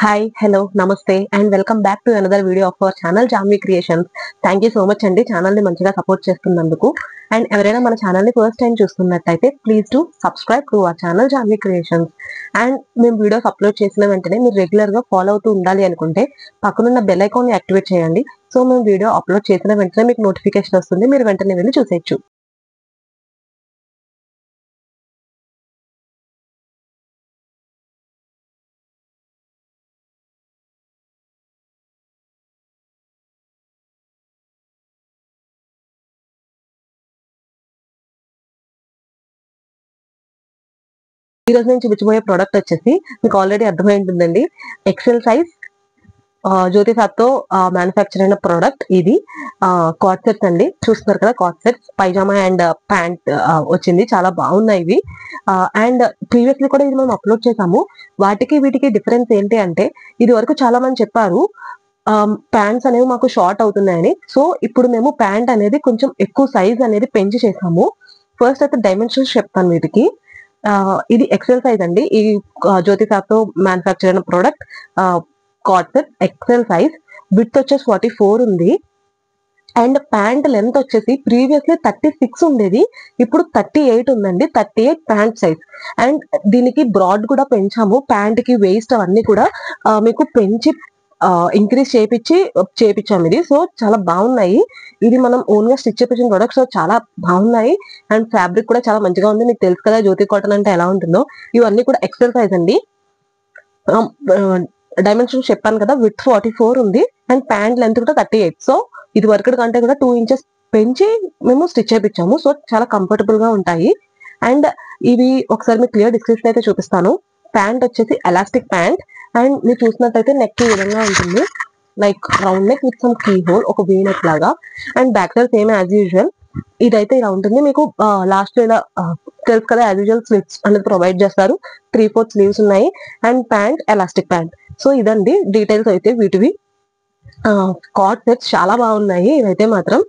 Hi hello నమస్తే and welcome back to another video of our channel Janvi Creations. Thank you so much అండి channel ని మంచిగా support చేస్తున్నందుకు. And ఎవరైనా మన ఛానల్ ని ఫస్ట్ టైం చూస్తున్నట్టయితే please to subscribe to our channel Janvi Creations. And మేము వీడియోస్ అప్లోడ్ చేసిన వెంటనే మీరు రెగ్యులర్ గా ఫాలో అవుతూ ఉండాలి అనుకుంటే పక్కనున్న బెల్ ఐకాన్ ని యాక్టివేట్ చేయండి. సో మేము వీడియో అప్లోడ్ చేసిన వెంటనే మీకు నోటిఫికేషన్ వస్తుంది, మీరు వెంటనే వెళ్ళి చూసేయచ్చు. ఈ రోజు నేను చూపించబోయే ప్రోడక్ట్ వచ్చేసి మీకు ఆల్రెడీ అర్థమై ఉంటుందండి. ఎక్సెల్ సైజ్ జ్యోతి సాత్తో మ్యానుఫ్యాక్చర్ అయిన ప్రోడక్ట్ ఇది. కార్డ్ సెట్స్ అండి, చూస్తున్నారు కదా card sets, pyjama and pant వచ్చింది. చాలా బాగున్నాయి ఇవి. అండ్ ప్రీవియస్లీ కూడా ఇది మనం అప్లోడ్ చేసాము. వాటికి వీటికి డిఫరెన్స్ ఏంటి అంటే, ఇది వరకు చాలా మంది చెప్పారు ప్యాంట్స్ అనేవి మాకు షార్ట్ అవుతున్నాయని. సో ఇప్పుడు మేము ప్యాంట్ అనేది కొంచెం ఎక్కువ సైజ్ అనేది పెంచి చేసాము. ఫస్ట్ అయితే డైమెన్షన్స్ చెప్తాను వీటికి. ఇది ఎక్సెల్ సైజ్ అండి. ఈ జ్యోతి సాత్తో మ్యానుఫ్యాక్చర్ అయిన product coord set XL size. Width వచ్చేసి 44 ఉంది. అండ్ ప్యాంట్ లెంత్ వచ్చేసి ప్రీవియస్లీ 36 ఉండేది, ఇప్పుడు 38 ఉందండి. 38 ప్యాంట్ సైజ్. అండ్ దీనికి బ్రాడ్ కూడా పెంచాము. ప్యాంట్ కి వేస్ట్ అవన్నీ కూడా మీకు పెంచి ఇంక్రీజ్ చేపించాము ఇది. సో చాలా బాగున్నాయి. ఇది మనం ఓన్ గా స్టిచ్ చేపించిన ప్రొడక్ట్స్ చాలా బాగున్నాయి. అండ్ ఫ్యాబ్రిక్ కూడా చాలా మంచిగా ఉంది. మీకు తెలుసు కదా జ్యోతి కాటన్ అంటే ఎలా ఉంటుందో. ఇవన్నీ కూడా ఎక్సెల్ సైజ్ అండి. డైమెన్షన్ చెప్పాను కదా, విత్ 44 ఉంది అండ్ ప్యాంట్ లెంత్ కూడా 38. సో ఇది వర్క్ కంటే కూడా 2 ఇంచెస్ పెంచి మేము స్టిచ్ చేయించాము. సో చాలా కంఫర్టబుల్ గా ఉంటాయి. అండ్ ఇవి ఒకసారి మీకు క్లియర్ డిస్క్రిప్షన్ అయితే చూపిస్తాను. ప్యాంట్ వచ్చేసి ఎలాస్టిక్ ప్యాంట్. అండ్ మీరు చూసినట్టయితే నెక్ ఈ విధంగా ఉంటుంది, like round neck with some key hole, ఒక వీ నెక్ లాగా. And back side same as usual ఇదైతే ఇలా ఉంటుంది. మీకు లాస్ట్ లో ఇలా తెలుసు కదా యాజ్ యూజువల్ స్లిప్స్ అనేది ప్రొవైడ్ చేస్తారు. 3/4 స్లీవ్స్ ఉన్నాయి. And pant elastic pant. So ఇదండి డీటెయిల్స్ అయితే వీటివి. కార్డ్ సెట్స్ చాలా బాగున్నాయి. ఇవైతే మాత్రం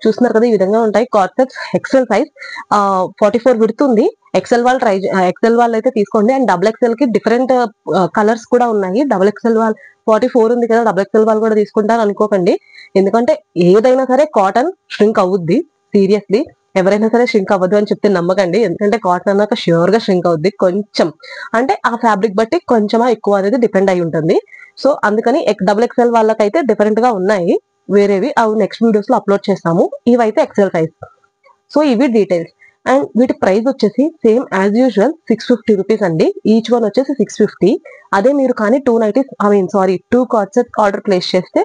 చూస్తున్నారు కదా ఈ విధంగా ఉంటాయి coord sets. XL size 44 width ఉంది. ఎక్సెల్ వాళ్ళు అయితే తీసుకోండి. అండ్ డబుల్ ఎక్సెల్ కి డిఫరెంట్ కలర్స్ కూడా ఉన్నాయి. డబుల్ ఎక్సెల్ వాళ్ళు 44 ఉంది కదా, డబుల్ ఎక్సెల్ వాళ్ళు కూడా తీసుకుంటారు అనుకోకండి. ఎందుకంటే ఏదైనా సరే కాటన్ ష్రింక్ అవుద్ది. సీరియస్లీ ఎవరైనా సరే ష్రింక్ అవ్వదు అని చెప్తే నమ్మకండి. ఎందుకంటే కాటన్ అన్నాక ష్యూర్ గా ష్రింక్ అవుద్ది. కొంచెం అంటే ఆ ఫ్యాబ్రిక్ బట్టి కొంచెమా ఎక్కువ అనేది డిపెండ్ అయి ఉంటుంది. సో అందుకని డబుల్ ఎక్సెల్ వాళ్ళకైతే డిఫరెంట్ గా ఉన్నాయి వేరేవి. అవి నెక్స్ట్ వీడియోస్ లో అప్లోడ్ చేస్తాము. ఇవైతే ఎక్సెల్ సైజ్. సో ఇవి డీటెయిల్స్. అండ్ వీటి ప్రైస్ వచ్చేసి సేమ్ యాజ్ యూజువల్ 650 రూపీస్ అండి. ఈచ్ వన్ వచ్చేసి 650. అదే మీరు కానీ 2 కార్డ్ సెట్ ఆర్డర్ ప్లేస్ చేస్తే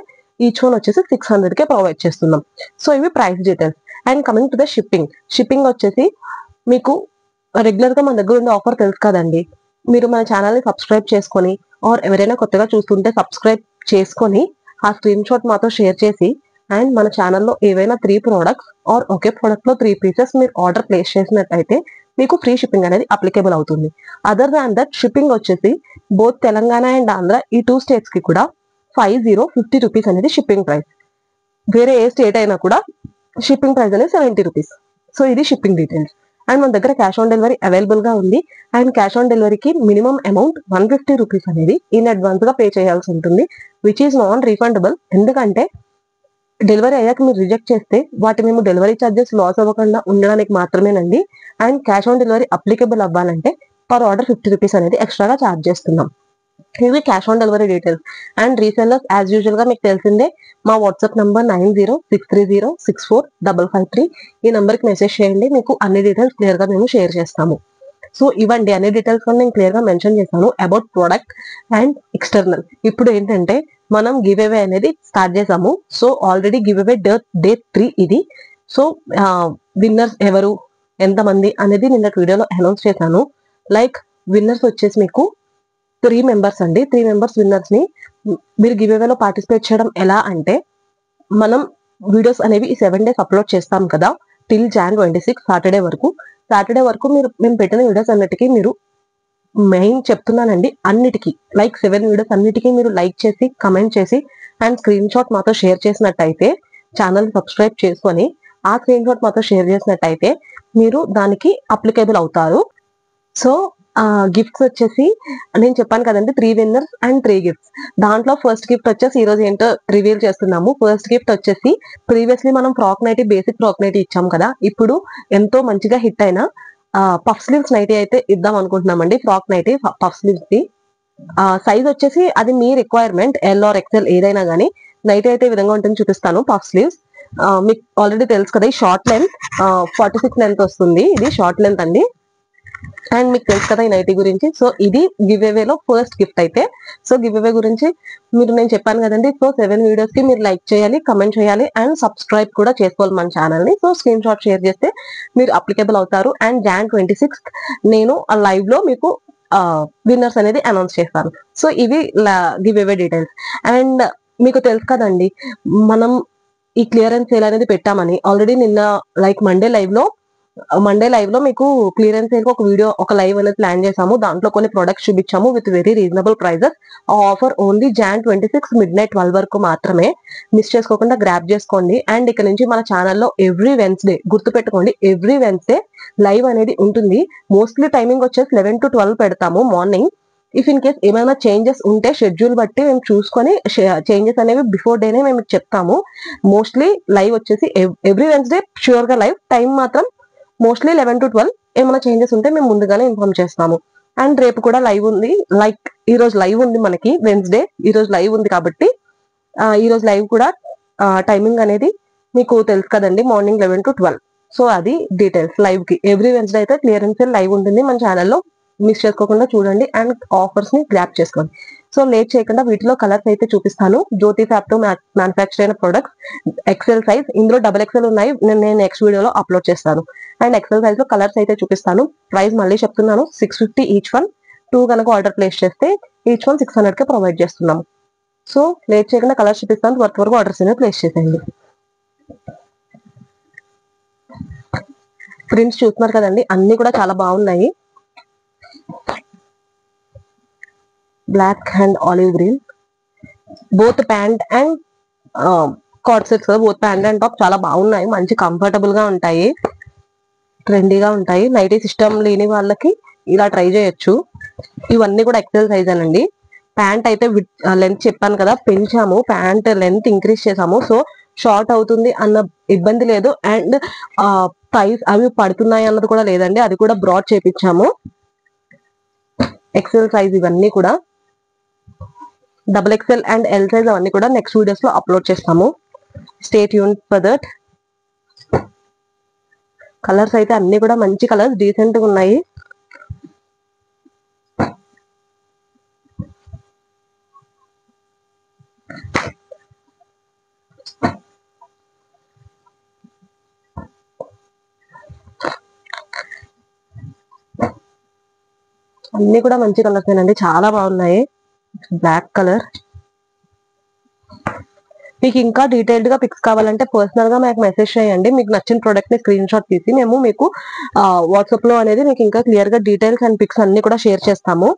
ఈచ్ వన్ వచ్చేసి 600 కే ప్రొవైడ్ చేస్తున్నాం. సో ఇవి price details. And coming to the shipping వచ్చేసి మీకు రెగ్యులర్ గా మన దగ్గర ఉండే ఆఫర్ తెలుసు కదండి. మీరు మన ఛానల్ ని సబ్స్క్రైబ్ చేసుకొని ఆర్ ఎవరైనా కొత్తగా చూస్తుంటే సబ్స్క్రైబ్ చేసుకొని ఆ స్క్రీన్ షాట్ మాతో షేర్ చేసి, అండ్ మన ఛానల్లో ఏవైనా 3 ప్రోడక్ట్స్ ఆర్ ఒకే ప్రోడక్ట్ లో 3 పీసెస్ మీరు ఆర్డర్ ప్లేస్ చేసినట్టయితే మీకు ఫ్రీ షిప్పింగ్ అనేది అప్లికేబుల్ అవుతుంది. అదర్ దాన్ దట్ షిప్పింగ్ వచ్చేసి బోత్ తెలంగాణ అండ్ ఆంధ్ర ఈ 2 స్టేట్స్ కి కూడా 50 రూపీస్ అనేది షిప్పింగ్ ప్రైస్. వేరే ఏ స్టేట్ అయినా కూడా షిప్పింగ్ ప్రైస్ అనేది 70 రూపీస్. సో ఇది షిప్పింగ్ డీటెయిల్స్. అండ్ మన దగ్గర క్యాష్ ఆన్ డెలివరీ అవైలబుల్ గా ఉంది. అండ్ క్యాష్ ఆన్ డెలివరీకి మినిమం అమౌంట్ 150 రూపీస్ అనేది ఇన్ అడ్వాన్స్ గా పే చేయాల్సి ఉంటుంది, విచ్ ఈస్ నాన్ రీఫండబుల్. ఎందుకంటే డెలివరీ అయ్యాక మీరు రిజెక్ట్ చేస్తే వాటి మేము డెలివరీ ఛార్జెస్ లాస్ అవ్వకుండా ఉండడానికి మాత్రమేనండి. And cash on delivery applicable అవ్వాలంటే పర్ ఆర్డర్ 50 రూపీస్ అనేది ఎక్స్ట్రాగా ఛార్జ్ చేస్తున్నాం. ఇవి cash on delivery details. And resellers as usual గా మీకు తెలిసిందే, మా వాట్సాప్ నంబర్ 9063064553. ఈ నంబర్ కి మెసేజ్ చేయండి, మీకు అన్ని డీటెయిల్స్ క్లియర్ గా మేము షేర్ చేస్తాము. సో ఇవ్వండి అన్ని డీటెయిల్స్ నేను క్లియర్ గా మెన్షన్ చేశాను అబౌట్ ప్రోడక్ట్ అండ్ ఎక్స్టర్నల్. ఇప్పుడు ఏంటంటే మనం గివ్ అవే అనేది స్టార్ట్ చేసాము. So already give away day 3 ఇది. సో విన్నర్స్ ఎవరు ఎంతమంది అనేది నిన్న వీడియోలో అనౌన్స్ చేశాను. లైక్ విన్నర్స్ వచ్చేసి మీకు 3 మెంబర్స్ అండి. 3 మెంబర్స్ విన్నర్స్ ని మీరు గివ్ అవేలో పార్టిసిపేట్ చేయడం ఎలా అంటే, మనం వీడియోస్ అనేవి ఈ 7 డేస్ అప్లోడ్ చేస్తాం కదా, టిల్ Jan 26 సాటర్డే వరకు మేము పెట్టిన వీడియోస్ అన్నిటికీ మీరు మెయిన్ చెప్తున్నానండి, అన్నిటికీ లైక్ 7 వీడియోస్ అన్నిటికీ మీరు లైక్ చేసి కమెంట్ చేసి అండ్ స్క్రీన్ షాట్ మాతో షేర్ చేసినట్టయితే, ఛానల్ సబ్స్క్రైబ్ చేసుకొని ఆ స్క్రీన్ షాట్ మాతో షేర్ చేసినట్టయితే మీరు దానికి అప్లికేబుల్ అవుతారు. సో గిఫ్ట్స్ వచ్చేసి నేను చెప్పాను కదండి 3 విన్నర్స్ అండ్ 3 గిఫ్ట్స్. దాంట్లో ఫస్ట్ గిఫ్ట్ వచ్చేసి ఈ రోజు ఏంటో రివీల్ చేస్తున్నాము. ఫస్ట్ గిఫ్ట్ వచ్చేసి ప్రీవియస్లీ మనం frock nighty, basic frock nighty ఇచ్చాం కదా, ఇప్పుడు ఎంతో మంచిగా హిట్ అయిన పఫ్ స్లీవ్స్ నైటీ అయితే ఇద్దాం అనుకుంటున్నామండి. Frock nighty puff sleeves the size వచ్చేసి అది మీ రిక్వైర్మెంట్, ఎల్ ఆర్ ఎక్సెల్ ఏదైనా గానీ. నైటీ అయితే ఈ విధంగా ఉంటుంది, చూపిస్తాను. పఫ్ స్లీవ్స్ మీకు ఆల్రెడీ తెలుసు కదా, ఈ షార్ట్ లెంత్ 46 లెంత్ వస్తుంది. ఇది షార్ట్ లెంత్ అండి. అండ్ మీకు తెలుసు కదా ఈ నైటీ గురించి. సో ఇది గివ్ అవేలో ఫస్ట్ గిఫ్ట్ అయితే. సో గివ్ అవే గురించి నేను చెప్పాను కదండి. సో 7 వీడియోస్ కి మీరు లైక్ చేయాలి, కమెంట్ చేయాలి అండ్ సబ్స్క్రైబ్ కూడా చేసుకోవాలి మన ఛానల్ ని. సో స్క్రీన్ షాట్ షేర్ చేస్తే మీరు అప్లికేబుల్ అవుతారు. అండ్ Jan 26th నేను ఆ లైవ్ లో మీకు విన్నర్స్ అనేది అనౌన్స్ చేస్తాను. సో ఇవి గివ్ అవే డీటెయిల్స్. అండ్ మీకు తెలుసు కదండి, మనం ఈ క్లియరెన్స్ సేల్ అనేది పెట్టామని. ఆల్రెడీ నిన్న లైక్ మండే లైవ్ లో మీకు క్లియరెన్స్ సేల్ ఒక వీడియో, ఒక లైవ్ అనేది ప్లాన్ చేసాము. దాంట్లో కొన్ని ప్రొడక్ట్స్ చూపించాము విత్ వెరీ రీజనబుల్ ప్రైజెస్. ఆ ఆఫర్ ఓన్లీ Jan 26 midnight 12 వరకు మాత్రమే. మిస్ చేసుకోకుండా గ్రాప్ చేసుకోండి. అండ్ ఇక్కడ నుంచి మన ఛానల్లో ఎవ్రీ వెన్స్డే, గుర్తుపెట్టుకోండి, ఎవ్రీ వెన్స్డే లైవ్ అనేది ఉంటుంది. మోస్ట్లీ టైమింగ్ వచ్చేసి 11 to 12 పెడతాము మార్నింగ్. ఇఫ్ ఇన్ కేస్ ఏమైనా చేంజెస్ ఉంటే షెడ్యూల్ బట్టి మేము చూసుకొని చేంజెస్ అనేవి బిఫోర్ డేనే మేము చెప్తాము. మోస్ట్లీ లైవ్ వచ్చేసి ఎవ్రీ వెన్స్డే ష్యూర్ గా లైవ్. టైం మాత్రం మోస్ట్లీ 11 to 12. ఏమైనా చేంజెస్ ఉంటే మేము ముందుగానే ఇన్ఫార్మ్ చేస్తాము. అండ్ రేపు కూడా లైవ్ ఉంది. లైక్ ఈ రోజు లైవ్ ఉంది మనకి వెన్స్డే, ఈ రోజు లైవ్ ఉంది కాబట్టి ఈ రోజు లైవ్ కూడా టైమింగ్ అనేది మీకు తెలుసు కదండి, మార్నింగ్ 11 to 12. సో అది డీటెయిల్స్. లైవ్ కి ఎవ్రీ వెన్స్డే అయితే క్లియరెన్స్ లైవ్ ఉంటుంది మన ఛానల్లో. మిస్ చేసుకోకుండా చూడండి అండ్ ఆఫర్స్ ని గ్రాప్ చేసుకోండి. సో లేట్ చేయకుండా వీటిలో కలర్స్ అయితే చూపిస్తాను. జ్యోతి ఫ్యాబ్ తో మ్యానుఫ్యాక్చర్ అయిన ప్రొడక్ట్స్, ఎక్సెల్ సైజ్, ఇందులో XXL ఉన్నాయి. నేను నెక్స్ట్ వీడియోలో అప్లోడ్ చేస్తాను. అండ్ ఎక్సెల్ సైజ్ లో కలర్స్ అయితే చూపిస్తాను. ప్రైస్ మళ్ళీ చెప్తున్నాను, 650 ఈచ్ వన్. 2 కనుక ఆర్డర్ ప్లేస్ చేస్తే ఈచ్ వన్ 600 కే ప్రొవైడ్ చేస్తున్నాము. సో లేట్ చేయకుండా కలర్స్ చూపిస్తాను, త్వరగా ఆర్డర్స్ అనేది ప్లేస్ చేసేయండి. ప్రింట్స్ చూస్తున్నారు కదండి, అన్ని కూడా చాలా బాగున్నాయి. Black and olive green, both pant and coord sets కదా, బోత్ ప్యాంట్ అండ్ టాప్ చాలా బాగున్నాయి. మంచి కంఫర్టబుల్ గా ఉంటాయి, ట్రెండీగా ఉంటాయి. నైటీ సిస్టమ్ లేని వాళ్ళకి ఇలా ట్రై చేయొచ్చు. ఇవన్నీ కూడా ఎక్సెల్ సైజ్ అనండి. ప్యాంట్ అయితే లెంత్ చెప్పాను కదా, పెంచాము, ప్యాంట్ లెంత్ ఇంక్రీజ్ చేసాము. సో షార్ట్ అవుతుంది అన్న ఇబ్బంది లేదు. అండ్ ప్రైస్ అవి పడుతున్నాయి అన్నది కూడా లేదండి, అది కూడా బ్రాడ్ చేపించాము. ఎక్సెల్ సైజ్ ఇవన్నీ కూడా. XXL అండ్ ఎల్ సైజ్ అవన్నీ కూడా నెక్స్ట్ వీడియోస్ లో అప్లోడ్ చేస్తాము. Stay tune for that. Colours అయితే అన్ని కూడా మంచి కలర్స్, డీసెంట్ గా ఉన్నాయి. అన్ని కూడా మంచి కలర్స్ ఏనండి, చాలా బాగున్నాయి. Black colour. మీకు ఇంకా డీటెయిల్డ్ గా పిక్స్ కావాలంటే పర్సనల్ గా మాకు మెసేజ్ చేయండి. మీకు నచ్చిన ప్రోడక్ట్ ని స్క్రీన్ షాట్ తీసి మేము మీకు వాట్సాప్ లో అనేది మీకు ఇంకా క్లియర్ గా డీటెయిల్స్ అండ్ పిక్స్ అన్ని కూడా షేర్ చేస్తాము.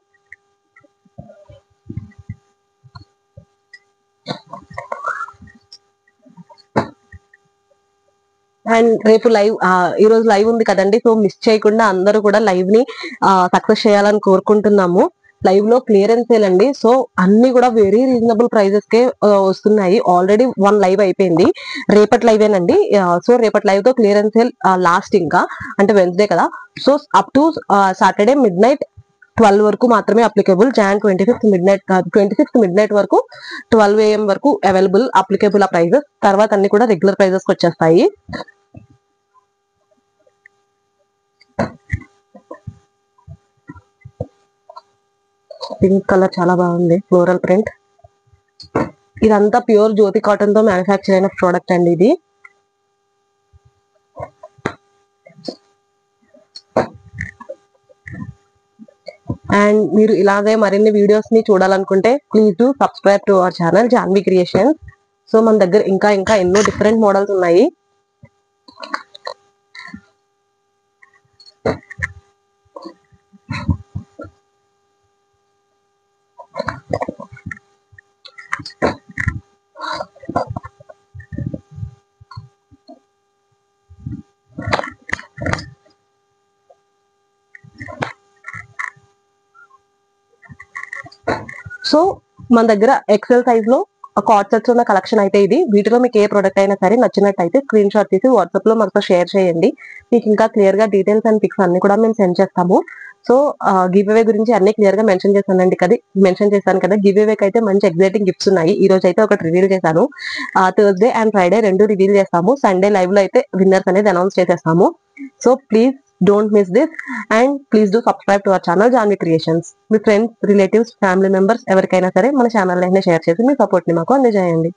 అండ్ రేపు లైవ్, ఈ రోజు లైవ్ ఉంది కదండి. సో మిస్ చేయకుండా అందరూ కూడా లైవ్ ని సక్సెస్ చేయాలని కోరుకుంటున్నాము. లైవ్ లో క్లియరెన్స్ సేల్ అండి. సో అన్ని కూడా వెరీ రీజనబుల్ ప్రైజెస్ కే వస్తున్నాయి. ఆల్రెడీ 1 లైవ్ అయిపోయింది, రేపటి లైవేనండి. సో రేపటి లైవ్ తో క్లియరెన్స్ సేల్ లాస్ట్, ఇంకా అంటే వెన్స్డే కదా. So up to Saturday midnight 12 వరకు మాత్రమే అప్లికేబుల్. Jan 26th midnight వరకు 12 AM వరకు అవైలబుల్, అప్లికేబుల్ ఆ ప్రైజెస్. తర్వాత అన్ని కూడా రెగ్యులర్ ప్రైజెస్ వచ్చేస్తాయి. పింక్ కలర్ చాలా బాగుంది, ఫ్లోరల్ ప్రింట్. ఇదంతా ప్యూర్ జ్యోతి కాటన్ తో మ్యానుఫ్యాక్చర్ అయిన ప్రోడక్ట్ అండి ఇది. అండ్ మీరు ఇలాగే మరిన్ని వీడియోస్ ని చూడాలనుకుంటే please do subscribe to our channel Janvi Creations. So మన దగ్గర ఇంకా ఎన్నో డిఫరెంట్ మోడల్స్ ఉన్నాయి. సో మన దగ్గర ఎక్సెల్ సైజ్ లో కార్డ్ సెట్స్ ఉన్న కలెక్షన్ అయితే ఇది. వీటిలో మీకు ఏ ప్రొడక్ట్ అయినా సరే నచ్చినట్టయితే స్క్రీన్ షాట్ తీసి వాట్సాప్ లో మాతో షేర్ చేయండి. మీకు ఇంకా క్లియర్ గా డీటెయిల్స్ అండ్ పిక్స్ అన్ని కూడా మేము సెండ్ చేస్తాము. సో గివ్ అవే గురించి అన్ని క్లియర్ గా మెన్షన్ చేశాను కదా. గివ్ అవేకి అయితే మంచి ఎగ్జైటింగ్ గిఫ్ట్స్ ఉన్నాయి. ఈ రోజు అయితే ఒకటి రివీల్ చేశాను. థర్స్డే అండ్ ఫ్రైడే 2 రివీల్ చేస్తాము. సండే లైవ్ లో అయితే విన్నర్స్ అనేది అనౌన్స్ చేసేస్తాము. So please don't miss this and please do subscribe to our channel Janvi Creations. మీ ఫ్రెండ్స్, రిలేటివ్స్, ఫ్యామిలీ మెంబర్స్ ఎవరికైనా సరే మన ఛానల్ షేర్ చేసి మీ సపోర్ట్ ని మాకు అందజేయండి.